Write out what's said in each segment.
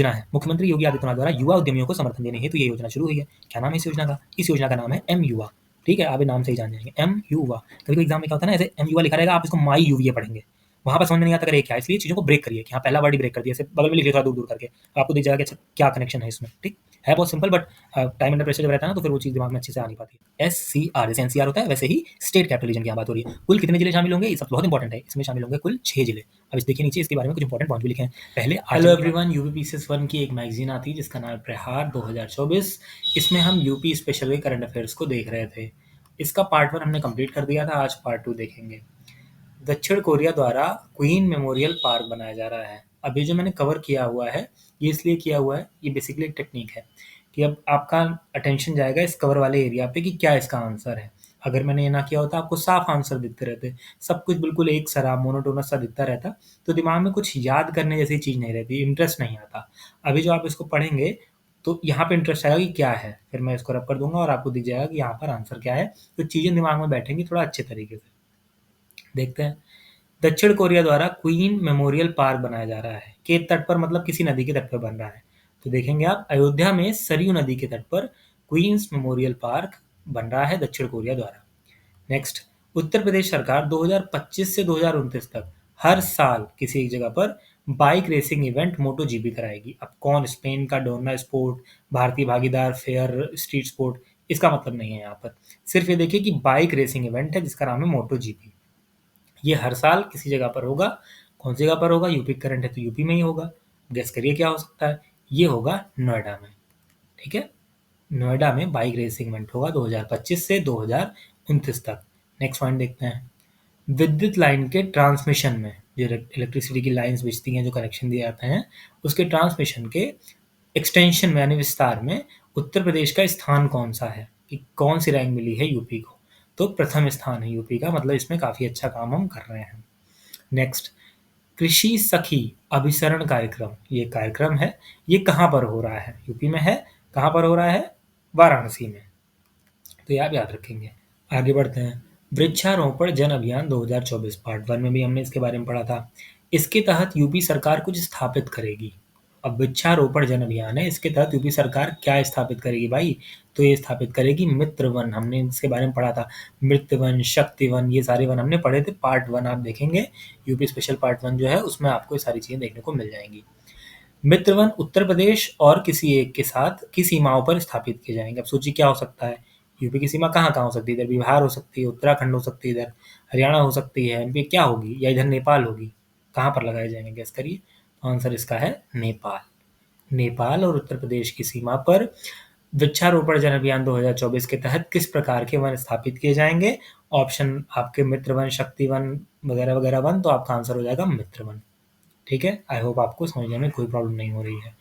योजना है। मुख्यमंत्री योगी आदित्यनाथ द्वारा युवा उद्यमियों को समर्थन देने हेतु ये योजना शुरू हुई है। क्या नाम है इस योजना का? इस योजना का नाम है एम युवा। ठीक है, आप ये नाम से ही जान जाएंगे, एम युवा। कभी एग्जाम में क्या होता है ना, ऐसे एम युवा लिखा रहेगा, आप इसको माई यूवीए पढ़ेंगे, वहां पर समझ में नहीं आता करेगा क्या, इसलिए चीजों को ब्रेक करिए कि हाँ पहला वर्ड ही ब्रेक कर दिया, ऐसे बगल में लिख लिया थोड़ा दूर दूर करके, आपको दिख जाएगा कि अच्छा क्या कनेक्शन है इसमें। ठीक है, बहुत simple, but time under pressure जब रहता है ना तो फिर वो चीज दिमाग में अच्छे से आ नहीं पाती है। SCR जैसे NCR होता है, वैसे ही स्टेट कैपिटल रीजन की यहाँ बात हो रही है। कुल कितने जिले शामिल होंगे, ये सब बहुत इंपॉर्टेंट है। इसमें शामिल होंगे कुल 6 जिले। अब इस देखिए नीचे इसके बारे में कुछ इंपॉर्टेंट पॉइंट भी लिखे हैं। पहले हेलो एवरीवन, यूपी पीसीएस 1 की एक मैगजीन आती है जिसका नाम है प्रहार 2024। इसमें हम यूपी स्पेशल के करंट अफेयर्स को देख रहे थे। इसका पार्ट 1 हमने कंप्लीट कर दिया था, आज पार्ट 2 देखेंगे। दक्षिण कोरिया द्वारा क्वीन मेमोरियल पार्क बनाया जा रहा है। अभी जो मैंने कवर किया हुआ है ये इसलिए किया हुआ है, ये बेसिकली एक टेक्निक है कि अब आपका अटेंशन जाएगा इस कवर वाले एरिया पे कि क्या इसका आंसर है। अगर मैंने ये ना किया होता आपको साफ आंसर दिखते रहते, सब कुछ बिल्कुल एक सरा मोनोटोनस सा दिखता रहता, तो दिमाग में कुछ याद करने जैसी चीज़ नहीं रहती, इंटरेस्ट नहीं आता। अभी जो आप इसको पढ़ेंगे तो यहाँ पे इंटरेस्ट आएगा कि क्या है, फिर मैं इसको रब कर दूंगा और आपको दिख जाएगा कि यहाँ पर आंसर क्या है, तो चीज़ें दिमाग में बैठेंगी थोड़ा अच्छे तरीके से। देखते हैं। दक्षिण कोरिया द्वारा क्वीन मेमोरियल पार्क बनाया जा रहा है। के तट पर मतलब किसी नदी के तट पर बन रहा है। तो देखेंगे आप, अयोध्या में सरयू नदी के तट पर क्वींस मेमोरियल पार्क बन रहा है दक्षिण कोरिया द्वारा। नेक्स्ट, उत्तर प्रदेश सरकार 2025 से 2029 तक हर साल किसी एक जगह पर बाइक रेसिंग इवेंट मोटो जीपी कराएगी। अब कौन, स्पेन का डोरना स्पोर्ट, भारतीय भागीदार फेयर स्ट्रीट स्पोर्ट, इसका मतलब नहीं है यहाँ पर। सिर्फ ये देखिए कि बाइक रेसिंग इवेंट है जिसका नाम है मोटो जीपी। ये हर साल किसी जगह पर होगा। कौन सी जगह पर होगा? यूपी करंट है तो यूपी में ही होगा। गेस करिए क्या हो सकता है? ये होगा नोएडा में। ठीक है, नोएडा में बाइक रेसिंग इवेंट होगा 2025 से 2029 तक। नेक्स्ट पॉइंट देखते हैं। विद्युत लाइन के ट्रांसमिशन में, जो इलेक्ट्रिसिटी की लाइंस बिछती हैं, जो कनेक्शन दिए जाते हैं, उसके ट्रांसमिशन के एक्सटेंशन में यानी विस्तार में उत्तर प्रदेश का स्थान कौन सा है, कि कौन सी रैंक मिली है यूपी को? तो प्रथम स्थान है यूपी का, मतलब इसमें काफ़ी अच्छा काम हम कर रहे हैं। नेक्स्ट, कृषि सखी अभिसरण कार्यक्रम, ये कार्यक्रम है, ये कहाँ पर हो रहा है? यूपी में है। कहाँ पर हो रहा है? वाराणसी में। तो ये आप याद रखेंगे। आगे बढ़ते हैं। वृक्षारोपण जन अभियान 2024, पार्ट 1 में भी हमने इसके बारे में पढ़ा था। इसके तहत यूपी सरकार कुछ स्थापित करेगी। अब वृक्षारोपण जन अभियान है, इसके तहत यूपी सरकार क्या स्थापित करेगी भाई? तो ये स्थापित करेगी मित्र वन। हमने इसके बारे में पढ़ा था, मृत वन, शक्ति वन, ये सारे वन हमने पढ़े थे। पार्ट 1 आप देखेंगे, यूपी स्पेशल पार्ट 1 जो है उसमें आपको ये सारी चीजें देखने को मिल जाएंगी। मित्र वन उत्तर प्रदेश और किसी एक के साथ की सीमाओं पर स्थापित किए जाएंगे। अब सोचिए क्या हो सकता है? यूपी की सीमा कहाँ-कहाँ हो सकती है? इधर बिहार हो सकती है, उत्तराखंड हो सकती है, इधर हरियाणा हो सकती है, एमपी क्या होगी, या इधर नेपाल होगी। कहाँ पर लगाए जाएंगे, गेस करिए। तो आंसर इसका है नेपाल। नेपाल और उत्तर प्रदेश की सीमा पर वृक्षारोपण जन अभियान 2024 के तहत किस प्रकार के वन स्थापित किए जाएंगे? ऑप्शन आपके मित्र वन, शक्ति वन, वगैरह वगैरह वन, तो आपका आंसर हो जाएगा मित्र वन। ठीक है, आई होप आपको समझने में कोई प्रॉब्लम नहीं हो रही है।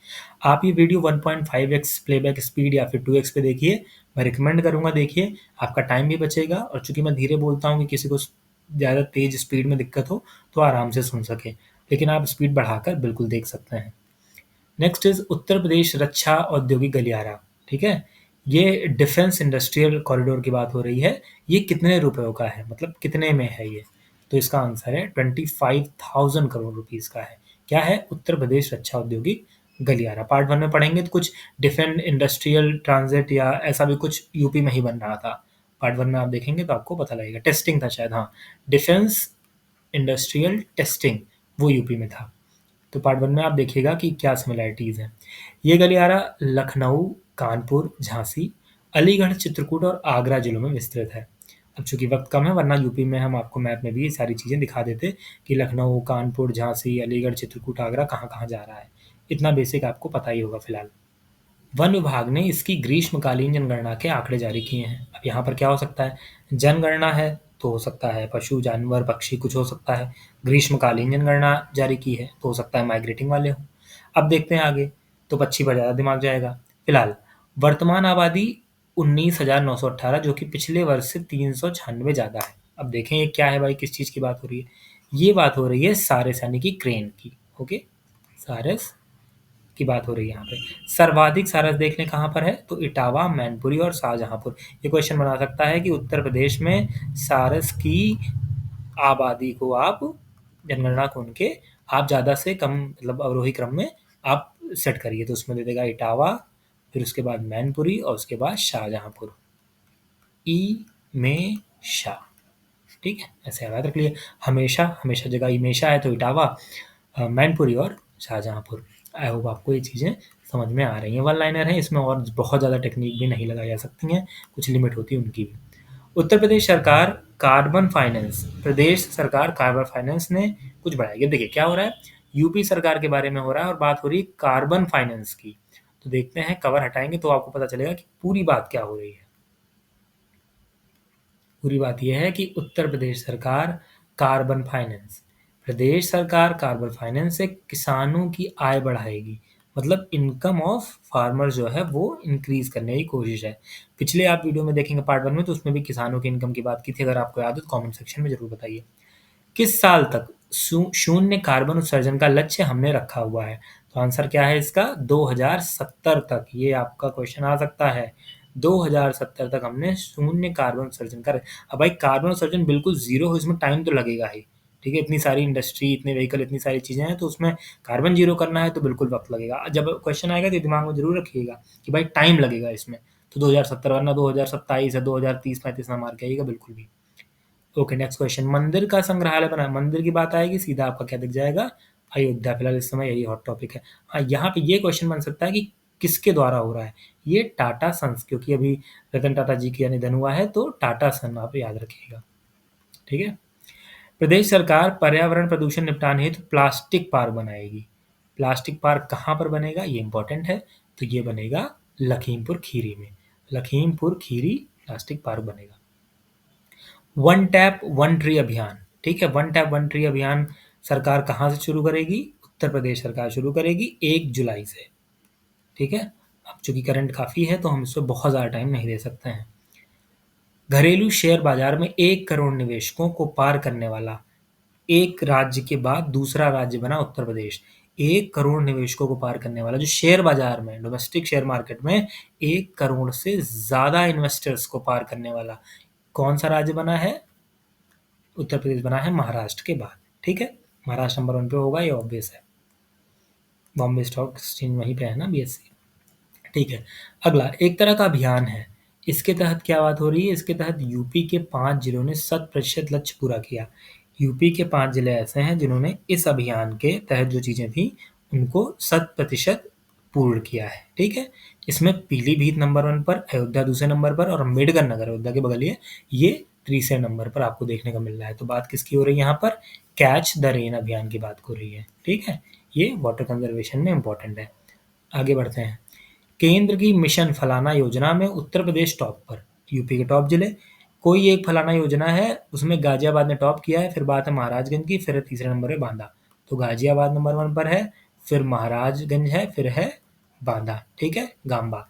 आप ये वीडियो 1.5x प्लेबैक स्पीड या फिर 2x पे देखिए, मैं रिकमेंड करूँगा देखिए, आपका टाइम भी बचेगा, और चूंकि मैं धीरे बोलता हूँ कि किसी को ज़्यादा तेज स्पीड में दिक्कत हो तो आराम से सुन सके, लेकिन आप स्पीड बढ़ाकर बिल्कुल देख सकते हैं। नेक्स्ट इज उत्तर प्रदेश रक्षा औद्योगिक गलियारा। ठीक है, ये डिफेंस इंडस्ट्रियल कॉरिडोर की बात हो रही है। ये कितने रुपयों का है, मतलब कितने में है ये? तो इसका आंसर है 25,000 करोड़ रुपीस का है। क्या है? उत्तर प्रदेश रक्षा औद्योगिक गलियारा। पार्ट 1 में पढ़ेंगे तो कुछ डिफेंस इंडस्ट्रियल ट्रांजिट या ऐसा भी कुछ यूपी में ही बन रहा था। पार्ट 1 में आप देखेंगे तो आपको पता लगेगा। टेस्टिंग था शायद, हाँ, डिफेंस इंडस्ट्रियल टेस्टिंग, वो यूपी में था। तो पार्ट 1 में आप देखिएगा कि क्या सिमिलैरिटीज़ हैं। ये गलियारा लखनऊ, कानपुर, झांसी, अलीगढ़, चित्रकूट और आगरा जिलों में विस्तृत है। अब चूंकि वक्त कम है, वरना यूपी में हम आपको मैप में भी ये सारी चीज़ें दिखा देते कि लखनऊ, कानपुर, झांसी, अलीगढ़, चित्रकूट, आगरा कहाँ कहाँ जा रहा है। इतना बेसिक आपको पता ही होगा फिलहाल। वन विभाग ने इसकी ग्रीष्मकालीन जनगणना के आंकड़े जारी किए हैं। अब यहाँ पर क्या हो सकता है? जनगणना है तो हो सकता है पशु, जानवर, पक्षी कुछ हो सकता है। ग्रीष्मकालीन जनगणना जारी की है तो हो सकता है माइग्रेटिंग वाले हों। अब देखते हैं आगे, तो पक्षी पर ज़्यादा दिमाग जाएगा। फिलहाल वर्तमान आबादी 19,918, जो कि पिछले वर्ष से 396 ज़्यादा है। अब देखें ये क्या है भाई, किस चीज़ की बात हो रही है? ये बात हो रही है सारस यानी कि क्रेन की। ओके, सारस की बात हो रही है यहाँ पे। सर्वाधिक सारस देखने कहाँ पर है? तो इटावा, मैनपुरी और शाहजहांपुर। ये क्वेश्चन बना सकता है कि उत्तर प्रदेश में सारस की आबादी को आप जनगणना को उनके आप ज़्यादा से कम, मतलब अवरोही क्रम में आप सेट करिए तो उसमें दे देगा इटावा, फिर उसके बाद मैनपुरी और उसके बाद शाहजहांपुर, ई में शाह। ठीक है, ऐसे याद रख लिए। हमेशा हमेशा जगह इमेशा है तो इटावा, मैनपुरी और शाहजहांपुर। आई होप आपको ये चीज़ें समझ में आ रही हैं। वन लाइनर है, इसमें और बहुत ज़्यादा टेक्निक भी नहीं लगाई जा सकती हैं, कुछ लिमिट होती है उनकी भी। उत्तर प्रदेश सरकार कार्बन फाइनेंस, प्रदेश सरकार कार्बन फाइनेंस ने कुछ बढ़ाया। ये देखिए क्या हो रहा है, यूपी सरकार के बारे में हो रहा है और बात हो रही है कार्बन फाइनेंस की। तो देखते हैं, कवर हटाएंगे तो आपको पता चलेगा कि पूरी बात क्या हो रही है। पूरी बात यह है कि उत्तर प्रदेश सरकार कार्बन फाइनेंस, प्रदेश सरकार कार्बन फाइनेंस से किसानों की आय बढ़ाएगी, मतलब इनकम ऑफ फार्मर जो है वो इंक्रीज करने की कोशिश है। पिछले आप वीडियो में देखेंगे पार्ट 1 में, तो उसमें भी किसानों की इनकम की बात की थी। अगर आपको याद हो तो कमेंट सेक्शन में जरूर बताइए। किस साल तक शून्य कार्बन उत्सर्जन का लक्ष्य हमने रखा हुआ है? तो आंसर क्या है इसका, 2070 तक। ये आपका क्वेश्चन आ सकता है, 2070 तक हमने शून्य कार्बन उत्सर्जन कर। अब भाई कार्बन उत्सर्जन बिल्कुल जीरो हो, इसमें टाइम तो लगेगा ही। ठीक है, इतनी सारी इंडस्ट्री, इतने व्हीकल, इतनी सारी चीज़ें हैं, तो उसमें कार्बन जीरो करना है तो बिल्कुल वक्त लगेगा। जब क्वेश्चन आएगा तो दिमाग में जरूर रखिएगा कि भाई टाइम लगेगा इसमें, तो 2070 वरना 2027 है, 2030-35 ना मार के आइएगा बिल्कुल भी। ओके, नेक्स्ट क्वेश्चन, मंदिर का संग्रहालय बना। मंदिर की बात आएगी, सीधा आपका क्या दिख जाएगा, अयोध्या। फिलहाल इस समय यही हॉट टॉपिक है। हाँ, यहाँ पे ये क्वेश्चन बन सकता है कि किसके द्वारा हो रहा है, ये टाटा सन्स, क्योंकि अभी रतन टाटा जी का निधन हुआ है, तो टाटा सन आप याद रखिएगा। ठीक है, प्रदेश सरकार पर्यावरण प्रदूषण निपटान हेतु प्लास्टिक पार्क बनाएगी। प्लास्टिक पार्क कहाँ पर बनेगा, ये इंपॉर्टेंट है। तो ये बनेगा लखीमपुर खीरी में, लखीमपुर खीरी प्लास्टिक पार्क बनेगा। वन टैप वन ट्री अभियान, ठीक है, वन टैप वन ट्री अभियान सरकार कहाँ से शुरू करेगी, उत्तर प्रदेश सरकार शुरू करेगी 1 जुलाई से। ठीक है, अब चूंकि करंट काफ़ी है तो हम इस पर बहुत ज़्यादा टाइम नहीं दे सकते हैं। घरेलू शेयर बाजार में 1 करोड़ निवेशकों को पार करने वाला एक राज्य के बाद दूसरा राज्य बना उत्तर प्रदेश। 1 करोड़ निवेशकों को पार करने वाला, जो शेयर बाजार में, डोमेस्टिक शेयर मार्केट में 1 करोड़ से ज़्यादा इन्वेस्टर्स को पार करने वाला कौन सा राज्य बना है, उत्तर प्रदेश बना है महाराष्ट्र के बाद। ठीक है, महाराष्ट्र नंबर 1 पे होगा, ये ऑब्वियस है। बॉम्बे स्टॉक एक्सचेंज वहीं पे है ना, बीएससी। ठीक है, अगला एक तरह का अभियान है। इसके तहत क्या बात हो रही है, इसके तहत यूपी के 5 जिलों ने 100% लक्ष्य पूरा किया। यूपी के 5 जिले ऐसे हैं जिन्होंने इस अभियान के तहत जो चीज़ें थी उनको 100% पूर्ण किया है। ठीक है, इसमें पीलीभीत नंबर 1 पर, अयोध्या दूसरे नंबर पर और अम्बेडकर नगर अयोध्या के बगल ये तीसरे नंबर पर आपको देखने को मिल रहा है। तो बात किसकी हो रही है यहाँ पर, कैच द रेन अभियान की बात हो रही है। ठीक है, ये वाटर कंजर्वेशन में इंपॉर्टेंट है। आगे बढ़ते हैं, केंद्र की मिशन फलाना योजना में उत्तर प्रदेश टॉप पर, यूपी के टॉप जिले। कोई एक फलाना योजना है, उसमें गाजियाबाद ने टॉप किया है, फिर बात है महाराजगंज की, फिर तीसरे नंबर पे बांदा। तो गाजियाबाद नंबर 1 पर है, फिर महाराजगंज है, फिर है बांदा। ठीक है, गांबा।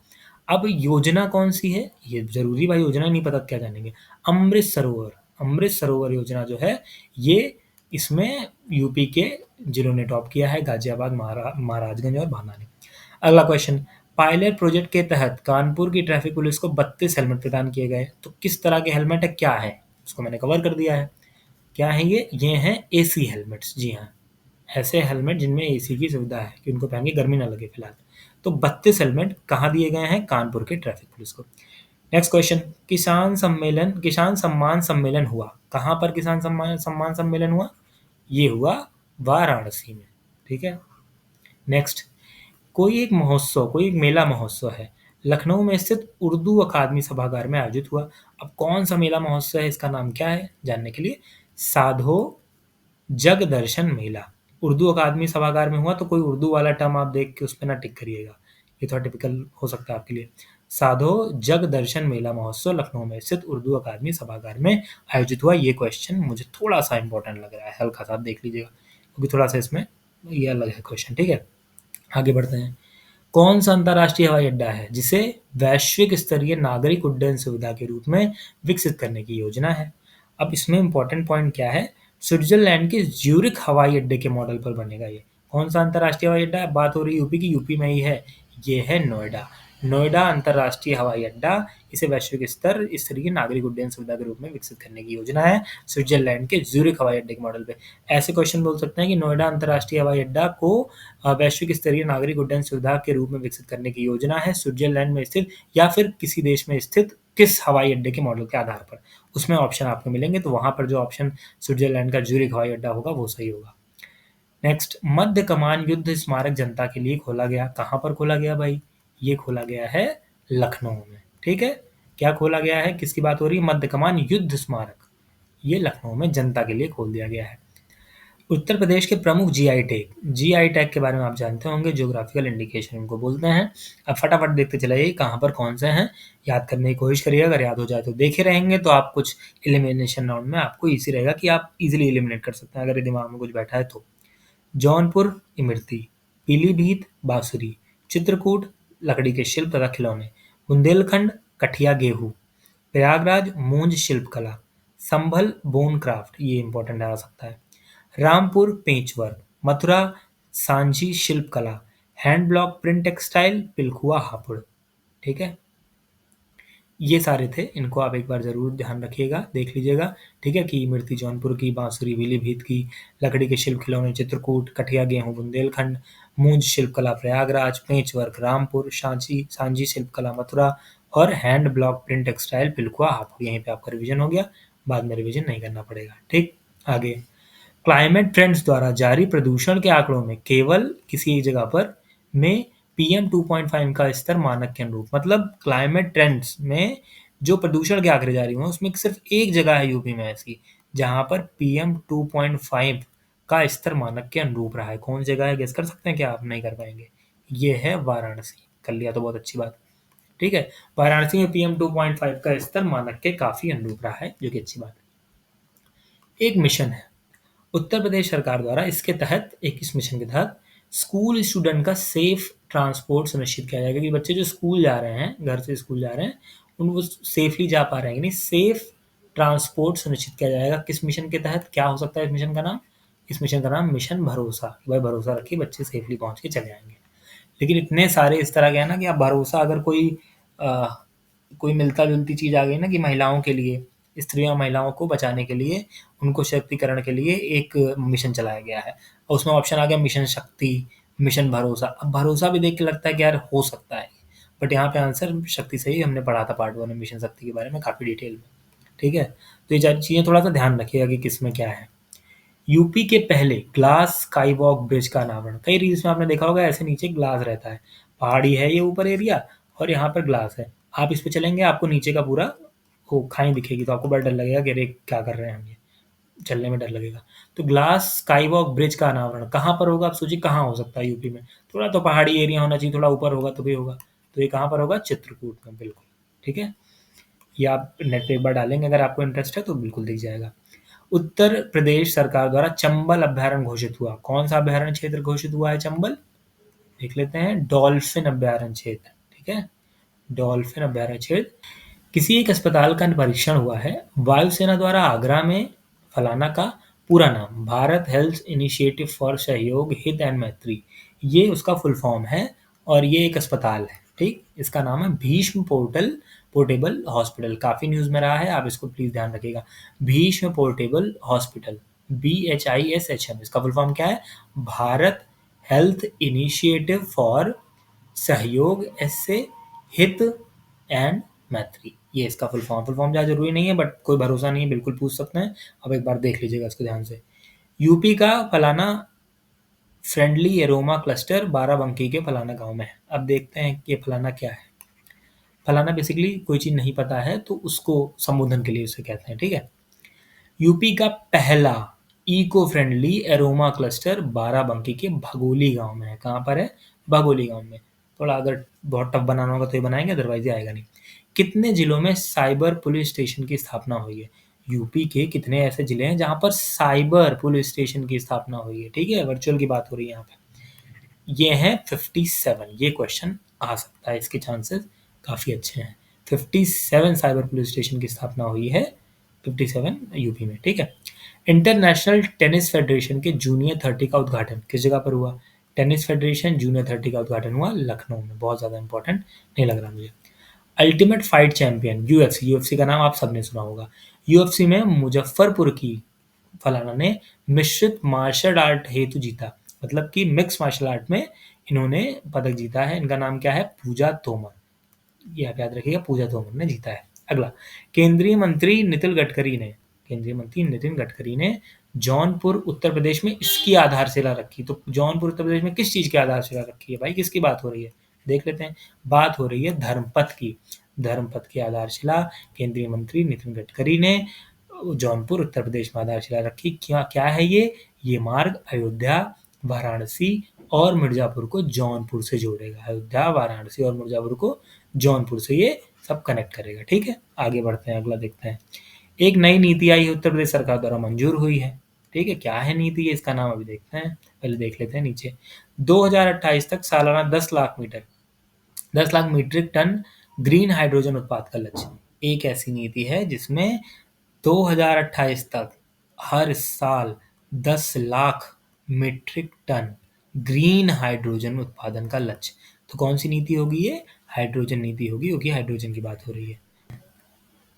अब योजना कौन सी है, ये जरूरी भाई योजना नहीं पता क्या जानेंगे। अमृत सरोवर, अमृत सरोवर योजना जो है ये, इसमें यूपी के जिलों ने टॉप किया है, गाजियाबाद, महाराजगंज और बांदा ने। अगला क्वेश्चन, पायलट प्रोजेक्ट के तहत कानपुर की ट्रैफिक पुलिस को 32 हेलमेट प्रदान किए गए। तो किस तरह के हेलमेट है, क्या है, उसको मैंने कवर कर दिया है। क्या है ये हैं एसी हेलमेट्स। जी हाँ, ऐसे हेलमेट जिनमें एसी की सुविधा है कि उनको पहन के गर्मी ना लगे फिलहाल। तो 32 हेलमेट कहाँ दिए गए हैं, कानपुर के ट्रैफिक पुलिस को। नेक्स्ट क्वेश्चन, किसान सम्मान सम्मेलन हुआ कहाँ पर, किसान सम्मान सम्मेलन हुआ, ये हुआ वाराणसी में। ठीक है, नेक्स्ट, कोई एक मेला महोत्सव है, लखनऊ में स्थित उर्दू अकादमी सभागार में आयोजित हुआ। अब कौन सा मेला महोत्सव है, इसका नाम क्या है, जानने के लिए साधो जग दर्शन मेला। उर्दू अकादमी सभागार में हुआ, तो कोई उर्दू वाला टर्म आप देख के उस पर ना टिक करिएगा, ये थोड़ा टिपिकल हो सकता है आपके लिए। साधो जग दर्शन मेला महोत्सव लखनऊ में स्थित उर्दू अकादमी सभागार में आयोजित हुआ। ये क्वेश्चन मुझे थोड़ा सा इंपॉर्टेंट लग रहा है, हल्का सा देख लीजिएगा क्योंकि थोड़ा सा इसमें ये अलग है क्वेश्चन। ठीक है, आगे बढ़ते हैं, कौन सा अंतर्राष्ट्रीय हवाई अड्डा है जिसे वैश्विक स्तरीय नागरिक उड्डयन सुविधा के रूप में विकसित करने की योजना है। अब इसमें इंपॉर्टेंट पॉइंट क्या है, स्विट्जरलैंड के ज्यूरिख हवाई अड्डे के मॉडल पर बनेगा ये। कौन सा अंतर्राष्ट्रीय हवाई अड्डा है, बात हो रही है यूपी की, यूपी में ही है, ये है नोएडा। नोएडा अंतर्राष्ट्रीय हवाई अड्डा, इसे वैश्विक स्तरीय नागरिक उड्डयन सुविधा के रूप में विकसित करने की योजना है स्विट्जरलैंड के ज्यूरिख हवाई अड्डे के मॉडल पे। ऐसे क्वेश्चन बोल सकते हैं कि नोएडा अंतर्राष्ट्रीय हवाई अड्डा को वैश्विक स्तरीय नागरिक उड्डयन सुविधा के रूप में विकसित करने की योजना है स्विट्जरलैंड में स्थित या फिर किसी देश में स्थित किस हवाई अड्डे के मॉडल के आधार पर। उसमें ऑप्शन आपको मिलेंगे, तो वहां पर जो ऑप्शन स्विट्जरलैंड का ज्यूरिख हवाई अड्डा होगा वो सही होगा। नेक्स्ट, मध्य कमान युद्ध स्मारक जनता के लिए खोला गया। कहाँ पर खोला गया भाई? ये खोला गया है लखनऊ में। ठीक है, क्या खोला गया है, किसकी बात हो रही है? मध्य कमान युद्ध स्मारक, ये लखनऊ में जनता के लिए खोल दिया गया है। उत्तर प्रदेश के प्रमुख जीआई टैग के बारे में आप जानते होंगे, ज्योग्राफिकल इंडिकेशन उनको बोलते हैं। अब फटाफट देखते चले जाइए कहाँ पर कौन से हैं, याद करने की कोशिश करिए। अगर याद हो जाए तो देखे रहेंगे तो आप कुछ एलिमिनेशन राउंड में आपको इजी रहेगा कि आप इजीली एलिमिनेट कर सकते हैं अगर ये दिमाग में कुछ बैठा है तो। जौनपुर इमरती, पीलीभीत बांसुरी, चित्रकूट लकड़ी के शिल्प तथा खिलौने, बुंदेलखंड कठिया गेहूं, प्रयागराज मूंज शिल्पकला, संभल बोन क्राफ्ट, ये इंपॉर्टेंट आ सकता है, रामपुर पेंच वर्क, मथुरा सांझी शिल्पकला, hand block print textile, Pilkhuwa Hapur. ठीक है, ये सारे थे, इनको आप एक बार ज़रूर ध्यान रखिएगा, देख लीजिएगा। ठीक है, कि इमरती जौनपुर की, बांसुरी पीलीभीत की, लकड़ी के शिल्प खिलौने चित्रकूट, कठिया गेहूं बुंदेलखंड, मूंज शिल्पकला प्रयागराज, पेंच वर्क रामपुर, सांची सांझी शिल्पकला मथुरा और hand block print textile Pilkhuwa Hapur. यहीं पे आपका रिवीजन हो गया, बाद में रिवीजन नहीं करना पड़ेगा। ठीक, आगे, क्लाइमेट ट्रेंड्स द्वारा जारी प्रदूषण के आंकड़ों में केवल किसी एक जगह पर में पीएम 2.5 का स्तर मानक के अनुरूप, मतलब क्लाइमेट ट्रेंड्स में जो प्रदूषण के आंकड़े जारी हुए हैं उसमें सिर्फ एक जगह है यूपी में ऐसी जहां पर पीएम 2.5 का स्तर मानक के अनुरूप रहा है। कौन सी जगह है, गेस कर सकते हैं क्या? आप नहीं कर पाएंगे। ये है वाराणसी। कर लिया तो बहुत अच्छी बात। ठीक है, वाराणसी में पीएम 2.5 का स्तर मानक के काफी अनुरूप रहा है, जो कि अच्छी बात है। एक मिशन है उत्तर प्रदेश सरकार द्वारा, इसके तहत इस मिशन के तहत स्कूल स्टूडेंट का सेफ ट्रांसपोर्ट सुनिश्चित किया जाएगा कि बच्चे जो स्कूल जा रहे हैं, घर से स्कूल जा रहे हैं, उनको सेफली जा पा रहे हैं कि नहीं, सेफ ट्रांसपोर्ट सुनिश्चित किया जाएगा। किस मिशन के तहत, क्या हो सकता है इस मिशन का नाम? इस मिशन का नाम मिशन भरोसा। भाई भरोसा रखिए बच्चे सेफली पहुंच के चले आएंगे। लेकिन इतने सारे इस तरह के हैं ना कि आप भरोसा, अगर कोई मिलता जुलती चीज़ आ गई ना कि महिलाओं के लिए, स्त्रियों महिलाओं को बचाने के लिए, उनको शक्तिकरण के लिए एक मिशन चलाया गया है और उसमें ऑप्शन आ गया मिशन शक्ति, मिशन भरोसा। अब भरोसा भी देख के लगता है कि यार हो सकता है, बट यहाँ पे आंसर शक्ति से ही हमने पढ़ा था पार्ट 1 में मिशन शक्ति के बारे में काफ़ी डिटेल में। ठीक है, तो ये चीज़ें थोड़ा सा ध्यान रखिएगा कि किस में क्या है। यूपी के पहले ग्लास स्काईवॉक ब्रिज का अनावरण। कई रील्स में आपने देखा होगा ऐसे नीचे ग्लास रहता है, पहाड़ी है ये ऊपर एरिया और यहाँ पर ग्लास है। आप इस पे चलेंगे आपको नीचे का पूरा वो खाई दिखेगी, तो आपको बड़ा डर लगेगा कि अरे क्या कर रहे हैं हम, ये चलने में डर लगेगा। तो ग्लास स्काईवॉक ब्रिज का अनावरण कहाँ पर होगा? आप सोचिए कहाँ हो सकता है यूपी में? थोड़ा तो पहाड़ी एरिया होना चाहिए, थोड़ा ऊपर होगा तो भी होगा। तो ये कहाँ पर होगा? चित्रकूट में, बिल्कुल। ठीक है, ये आप नेट पे एक बार डालेंगे अगर आपको इंटरेस्ट है तो बिल्कुल दिख जाएगा। उत्तर प्रदेश सरकार द्वारा चंबल अभ्यारण्य घोषित हुआ। कौन सा अभ्यारण्य क्षेत्र घोषित हुआ है चंबल? देख लेते हैं, डॉल्फिन अभ्यारण्य क्षेत्र। ठीक है, डॉल्फिन अभ्यारण्य क्षेत्र। किसी एक अस्पताल का परीक्षण हुआ है। वायुसेना द्वारा आगरा में फलाना का पूरा नाम, भारत हेल्थ इनिशिएटिव फॉर सहयोग हित एंड मैत्री, ये उसका फुल फॉर्म है और ये एक अस्पताल है। ठीक, इसका नाम है भीष्म पोर्टेबल हॉस्पिटल। काफ़ी न्यूज़ में रहा है, आप इसको प्लीज़ ध्यान रखिएगा। भीष्म पोर्टेबल हॉस्पिटल, BHISHM, इसका फुल फॉर्म क्या है? भारत हेल्थ इनिशिएटिव फॉर सहयोग से हित एंड मैत्री, ये इसका फुल फॉर्म ज़्यादा जरूरी नहीं है, बट कोई भरोसा नहीं है, बिल्कुल पूछ सकते हैं। अब एक बार देख लीजिएगा इसको ध्यान से। यूपी का फलाना फ्रेंडली एरोमा क्लस्टर बाराबंकी के फलाना गांव में है। अब देखते हैं कि ये फलाना क्या है। फलाना बेसिकली कोई चीज़ नहीं पता है तो उसको संबोधन के लिए उसे कहते हैं। ठीक है, यूपी का पहला eco friendly aroma cluster Barabanki के भगोली गांव में है। कहाँ पर है? भगोली गांव में। थोड़ा अगर बहुत टफ बनाना होगा तो ये बनाएंगे, अदरवाइज ये आएगा नहीं। कितने जिलों में साइबर पुलिस स्टेशन की स्थापना हुई है? यूपी के कितने ऐसे जिले हैं जहां पर साइबर पुलिस स्टेशन की स्थापना हुई है? ठीक है, वर्चुअल की बात हो रही है यहाँ पे। ये है 57। ये क्वेश्चन आ सकता है, इसके चांसेस काफ़ी अच्छे हैं। 57 साइबर पुलिस स्टेशन की स्थापना हुई है, 57 यूपी में। ठीक है, इंटरनेशनल टेनिस फेडरेशन के जूनियर 30 का उद्घाटन किस जगह पर हुआ? टेनिस फेडरेशन जूनियर 30 का उद्घाटन हुआ लखनऊ में। बहुत ज़्यादा इंपॉर्टेंट नहीं लग रहा मुझे। अल्टीमेट फाइट चैंपियन यूएफसी का नाम आप सबने सुना होगा। यूएफसी में मुजफ्फरपुर की फलाना ने मिश्रित मार्शल आर्ट हेतु जीता, मतलब कि मिक्स मार्शल आर्ट में इन्होंने पदक जीता है। इनका नाम क्या है? पूजा तोमर। ये आप याद रखिएगा, पूजा तोमर ने जीता है। अगला, केंद्रीय मंत्री नितिन गडकरी ने जौनपुर उत्तर प्रदेश में इसकी आधारशिला रखी। तो जौनपुर उत्तर प्रदेश में किस चीज की आधारशिला रखी है भाई? किसकी बात हो रही है? देख लेते हैं। बात हो रही है धर्मपथ की। धर्मपथ की आधारशिला केंद्रीय मंत्री नितिन गडकरी ने जौनपुर उत्तर प्रदेश में आधारशिला रखी। क्या क्या है ये मार्ग अयोध्या, वाराणसी और मिर्जापुर को जौनपुर से जोड़ेगा। अयोध्या, वाराणसी और मिर्जापुर को जौनपुर से ये सब कनेक्ट करेगा। ठीक है, आगे बढ़ते हैं, अगला देखते हैं। एक नई नीति आई है, उत्तर प्रदेश सरकार द्वारा मंजूर हुई है। ठीक है, क्या है नीति? है इसका नाम अभी देखते हैं, पहले देख लेते हैं नीचे। 2028 तक सालाना 10 lakh metric ton green hydrogen उत्पाद का लक्ष्य। एक ऐसी नीति है जिसमें 2028 तक हर साल 10 lakh metric ton green hydrogen उत्पादन का लक्ष्य। तो कौन सी नीति होगी ये? हाइड्रोजन नीति होगी, क्योंकि हाइड्रोजन की बात हो रही है।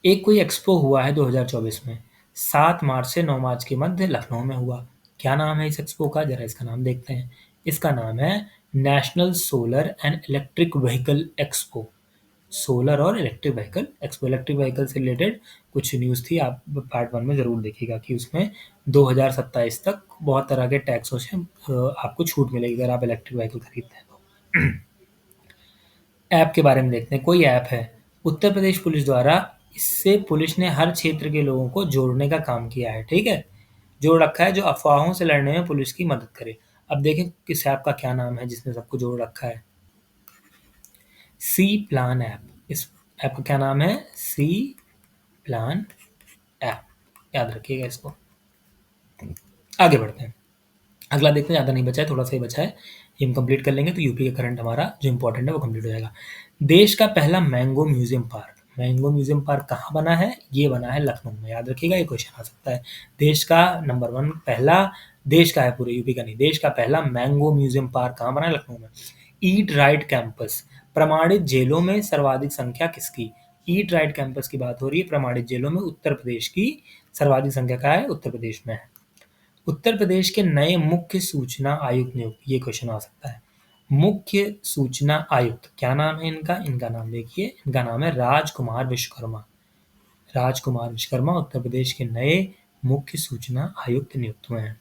एक कोई एक्सपो हुआ है 2024 में, 7 मार्च से 9 मार्च के मध्य लखनऊ में हुआ। क्या नाम है इस एक्सपो का? जरा इसका नाम देखते हैं। इसका नाम है national solar and electric vehicle expo. Solar और electric vehicle expo. Electric vehicle से रिलेटेड कुछ न्यूज़ थी, आप पार्ट 1 में ज़रूर देखिएगा कि उसमें 2027 तक बहुत तरह के टैक्सों से आपको छूट मिलेगी अगर आप इलेक्ट्रिक व्हीकल खरीदते हैं तो। ऐप के बारे में देखते हैं। कोई ऐप है उत्तर प्रदेश पुलिस द्वारा, इससे पुलिस ने हर क्षेत्र के लोगों को जोड़ने का काम किया है। ठीक है, जोड़ रखा है, जो अफवाहों से लड़ने में पुलिस की मदद करे। अब देखें किस ऐप का क्या नाम है जिसने सबको जोड़ रखा है। सी प्लान ऐप। इस ऐप का क्या नाम है? सी प्लान ऐप। याद रखिएगा इसको। आगे बढ़ते हैं, अगला देखते हैं। ज़्यादा नहीं बचा है, थोड़ा सा ही बचा है, ये हम कंप्लीट कर लेंगे तो यूपी का करंट हमारा जो इंपॉर्टेंट है वो कंप्लीट हो जाएगा। देश का पहला mango museum park. Mango museum park कहाँ बना है? ये बना है लखनऊ में। याद रखिएगा, ये क्वेश्चन आ सकता है। देश का नंबर 1 पहला, देश का है, पूरे यूपी का नहीं, देश का पहला मैंगो म्यूजियम पार्क कहाँ बना है? लखनऊ में। Eat right campus. प्रमाणित जेलों में सर्वाधिक संख्या किसकी? ईट राइट कैंपस की बात हो रही है। प्रमाणित जेलों में उत्तर प्रदेश की सर्वाधिक संख्या का है, उत्तर प्रदेश में है। उत्तर प्रदेश के नए मुख्य सूचना आयुक्त नियुक्त। ये क्वेश्चन आ सकता है। मुख्य सूचना आयुक्त क्या नाम है इनका? इनका नाम देखिए, इनका नाम है राजकुमार विश्वकर्मा। राजकुमार विश्वकर्मा उत्तर प्रदेश के नए मुख्य सूचना आयुक्त नियुक्त हुए हैं।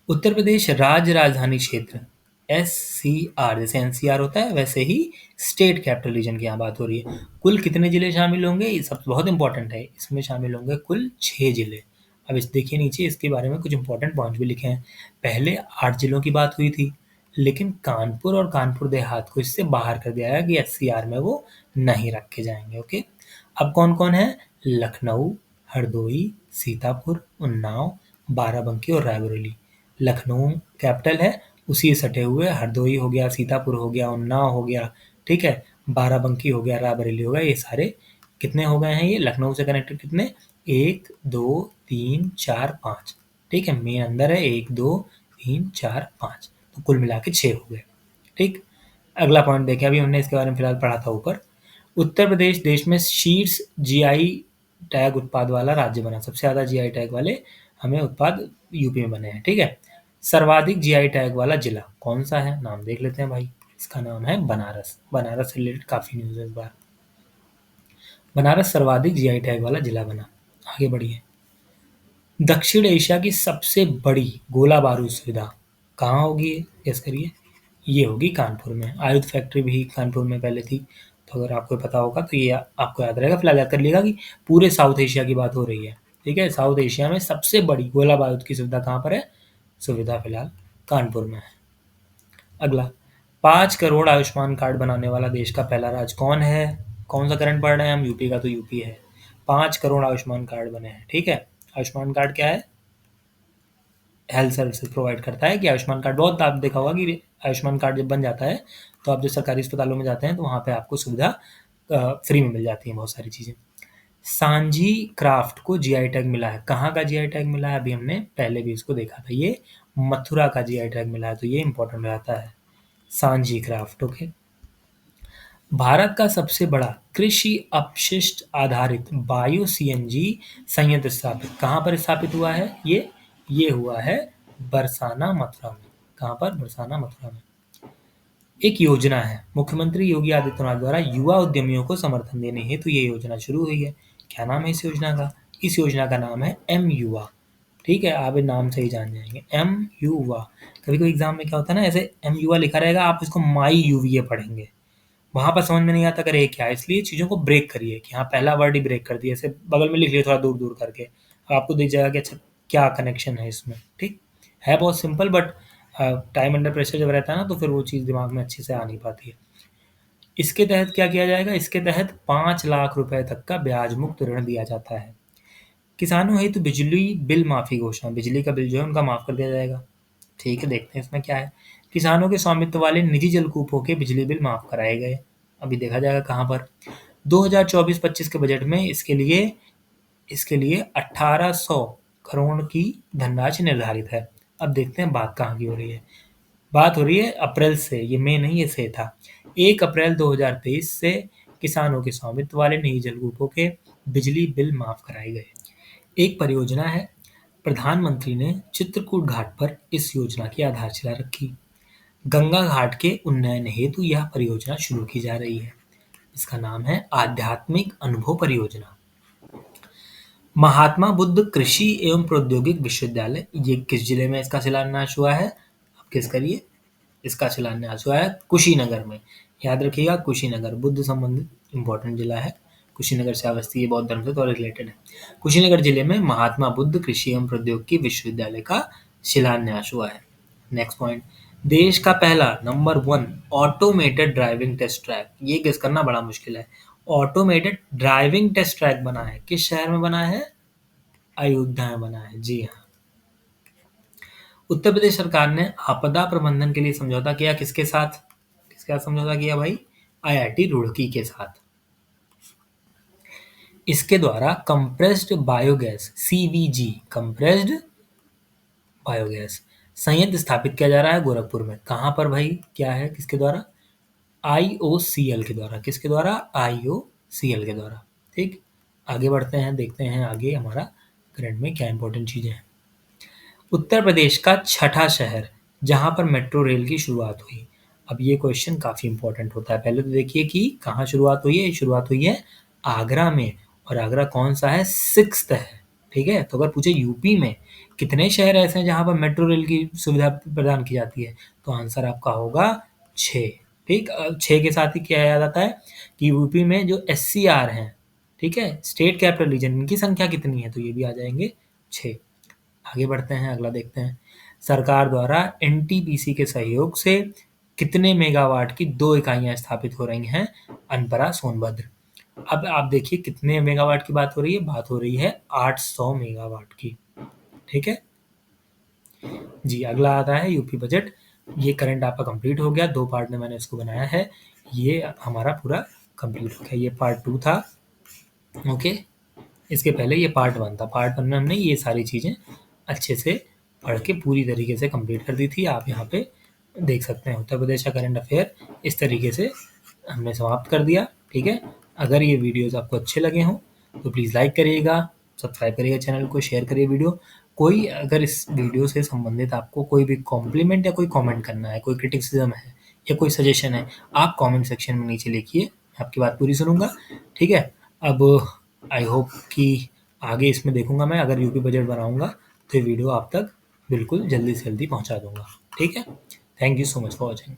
उत्तर प्रदेश राज्य राजधानी क्षेत्र SCR, जैसे NCR होता है वैसे ही स्टेट कैपिटल रीजन की यहाँ बात हो रही है। कुल कितने जिले शामिल होंगे? ये सब बहुत इंपॉर्टेंट है। इसमें शामिल होंगे कुल 6 जिले। अब इस देखिए नीचे, इसके बारे में कुछ इंपॉर्टेंट पॉइंट भी लिखे हैं। पहले 8 जिलों की बात हुई थी, लेकिन कानपुर और कानपुर देहात को इससे बाहर कर दिया गया कि SCR में वो नहीं रखे जाएंगे। ओके, अब कौन कौन है? लखनऊ, हरदोई, सीतापुर, उन्नाव, बाराबंकी और रायबरेली। लखनऊ कैपिटल है, उसी से सटे हुए हरदोई हो गया, सीतापुर हो गया, उन्नाव हो गया, ठीक है, बाराबंकी हो गया, रायबरेली हो गया। ये सारे कितने हो गए हैं? ये लखनऊ से कनेक्टेड कितने? 1 2 3 4 5। ठीक है, मेन अंदर है 1 2 3 4 5, तो कुल मिला के 6 हो गए। ठीक, अगला पॉइंट देखें, अभी हमने इसके बारे में फिलहाल पढ़ा था ऊपर। उत्तर प्रदेश देश में शीर्ष GI टैग उत्पाद वाला राज्य बना। सबसे ज़्यादा GI टैग वाले हमें उत्पाद यूपी में बने हैं। ठीक है, सर्वाधिक GI टैग वाला जिला कौन सा है? नाम देख लेते हैं भाई, इसका नाम है बनारस। बनारस से रिलेटेड काफ़ी न्यूज़ है इस बार। बनारस सर्वाधिक GI टैग वाला जिला बना। आगे बढ़िए। दक्षिण एशिया की सबसे बड़ी गोला बारूद सुविधा कहाँ होगी? गेस करिए। ये होगी कानपुर में। आयुध फैक्ट्री भी कानपुर में पहले थी, तो अगर आपको पता होगा तो ये आपको याद रहेगा। फिलहाल याद कर लीजिएगा कि पूरे साउथ एशिया की बात हो रही है। ठीक है, साउथ एशिया में सबसे बड़ी गोला बारूद की सुविधा कहाँ पर है? सुविधा फिलहाल कानपुर में है। अगला, 5 करोड़ आयुष्मान कार्ड बनाने वाला देश का पहला राज्य कौन है? कौन सा करंट पढ़ रहे हैं हम? यूपी का, तो यूपी है। 5 करोड़ आयुष्मान कार्ड बने हैं। ठीक है, आयुष्मान कार्ड क्या है? हेल्थ सर्विसेज प्रोवाइड करता है। कि आयुष्मान कार्ड, बहुत आप देखा होगा कि आयुष्मान कार्ड जब बन जाता है तो आप जो सरकारी अस्पतालों में जाते हैं तो वहाँ पे आपको सुविधा फ्री में मिल जाती है, बहुत सारी चीज़ें। सांझी क्राफ्ट को GI टैग मिला है। कहाँ का GI टैग मिला है? अभी हमने पहले भी इसको देखा था। ये मथुरा का जीआई टैग मिला है, तो ये इंपॉर्टेंट रहता है। सांझी क्राफ्ट, ओके। भारत का सबसे बड़ा कृषि अपशिष्ट आधारित बायो सीएनजी संयंत्र स्थापित कहाँ पर स्थापित हुआ है? ये हुआ है बरसाना, मथुरा में। कहाँ पर? बरसाना, मथुरा में। एक योजना है, मुख्यमंत्री योगी आदित्यनाथ द्वारा युवा उद्यमियों को समर्थन देने हेतु ये योजना शुरू हुई है। क्या नाम है इस योजना का? इस योजना का नाम है एम युवा। ठीक है, आप नाम से ही जान जाएंगे, एम युवा। कभी कभी एग्जाम में क्या होता है ना, ऐसे एम युवा लिखा रहेगा, आप इसको माई यूवीए पढ़ेंगे, वहां पर समझ में नहीं आता करे क्या है, इसलिए चीज़ों को ब्रेक करिए कि हाँ पहला वर्ड ही ब्रेक कर दिया, ऐसे बगल में लिख लिया थोड़ा दूर दूर करके, आपको दिख जाएगा कि अच्छा क्या कनेक्शन है इसमें। ठीक है, बहुत simple, but time under pressure जब रहता है ना तो फिर वो चीज़ दिमाग में अच्छे से आ नहीं पाती है। इसके तहत क्या किया जाएगा? इसके तहत 5 लाख रुपए तक का ब्याज मुक्त ऋण दिया जाता है। किसानों हेतु बिजली बिल माफी घोषणा, बिजली का बिल जो है उनका माफ कर दिया जाएगा। ठीक है, देखते हैं इसमें क्या है। किसानों के स्वामित्व वाले निजी जलकूपों के बिजली बिल माफ कराए गए। अभी देखा जाएगा कहाँ पर। 2024-25 के बजट में इसके लिए 1800 करोड़ की धनराशि निर्धारित है। अब देखते हैं बात कहाँ की हो रही है। बात हो रही है अप्रैल से, ये मई नहीं, ये से था। 1 अप्रैल 2023 से किसानों के स्वामित्व वाले निजी जलकूपों के बिजली बिल माफ कराए गए। एक परियोजना है, प्रधानमंत्री ने चित्रकूट घाट पर इस योजना की आधारशिला रखी। गंगा घाट के उन्नयन हेतु यह परियोजना शुरू की जा रही है। इसका नाम है आध्यात्मिक अनुभव परियोजना। महात्मा बुद्ध कृषि एवं प्रौद्योगिक विश्वविद्यालय, ये किस जिले में इसका शिलान्यास हुआ है? आप किस करिए, इसका शिलान्यास हुआ है कुशीनगर में। याद रखिएगा, कुशीनगर बुद्ध संबंधित इंपॉर्टेंट जिला है। कुशीनगर श्रावस्ती, ये बौद्ध धर्म से तो रिलेटेड है। कुशीनगर जिले में महात्मा बुद्ध कृषि एवं प्रौद्योगिकी विश्वविद्यालय का शिलान्यास हुआ है। नेक्स्ट पॉइंट, देश का पहला number 1 automated driving test track, ये गेस करना बड़ा मुश्किल है। ऑटोमेटेड ड्राइविंग टेस्ट ट्रैक बना है, किस शहर में बना है? अयोध्या में बना है, जी हाँ। उत्तर प्रदेश सरकार ने आपदा प्रबंधन के लिए समझौता किया किसके साथ? किसके साथ समझौता किया भाई? आईआईटी रुड़की के साथ। इसके द्वारा कंप्रेस्ड बायोगैस, सीवीजी, कंप्रेस्ड बायोगैस संयंत्र स्थापित किया जा रहा है गोरखपुर में। कहाँ पर भाई? क्या है, किसके द्वारा? आईओसीएल के द्वारा। किसके द्वारा? आईओसीएल के द्वारा। ठीक, आगे बढ़ते हैं, देखते हैं आगे हमारा करंट में क्या इंपॉर्टेंट चीजें हैं। उत्तर प्रदेश का छठा शहर जहां पर मेट्रो रेल की शुरुआत हुई। अब ये क्वेश्चन काफी इंपॉर्टेंट होता है। पहले तो देखिए कि कहाँ शुरुआत हुई है। शुरुआत हुई है आगरा में, और आगरा कौन सा है? 6th है। ठीक है, तो अगर पूछे यूपी में कितने शहर ऐसे हैं जहां पर मेट्रो रेल की सुविधा प्रदान की जाती है, तो आंसर आपका होगा 6। ठीक, 6 के साथ ही क्या याद आता है कि यूपी में जो SCR हैं, ठीक है, स्टेट कैपिटल रीजन, इनकी संख्या कितनी है, तो ये भी आ जाएंगे 6। आगे बढ़ते हैं, अगला देखते हैं। सरकार द्वारा एनटीपीसी के सहयोग से कितने मेगावाट की 2 इकाइयां स्थापित हो रही हैं अनपरा सोनभद्र। अब आप देखिए कितने मेगावाट की बात हो रही है, बात हो रही है 800 मेगावाट की। ठीक है जी, अगला आता है यूपी बजट। ये करंट आपका कंप्लीट हो गया, 2 पार्ट में मैंने इसको बनाया है। ये हमारा पूरा कंप्लीट हो गया, ये पार्ट 2 था। ओके, इसके पहले ये पार्ट 1 था। पार्ट 1 में हमने ये सारी चीज़ें अच्छे से पढ़ के पूरी तरीके से कंप्लीट कर दी थी। आप यहाँ पे देख सकते हैं उत्तर प्रदेश का करंट अफेयर इस तरीके से हमने समाप्त कर दिया। ठीक है, अगर ये वीडियोस आपको अच्छे लगे हों तो प्लीज़ लाइक करिएगा, सब्सक्राइब करिएगा चैनल को, शेयर करिए वीडियो। कोई अगर इस वीडियो से संबंधित आपको कोई भी कॉम्प्लीमेंट या कोई कॉमेंट करना है, कोई क्रिटिसिज्म है या कोई सजेशन है, आप कॉमेंट सेक्शन में नीचे लिखिए, मैं आपकी बात पूरी सुनूंगा। ठीक है, अब आई होप कि आगे इसमें देखूंगा मैं, अगर यूपी बजट बनाऊंगा तो ये वीडियो आप तक बिल्कुल जल्दी से जल्दी पहुंचा दूंगा। ठीक है, thank you so much for watching.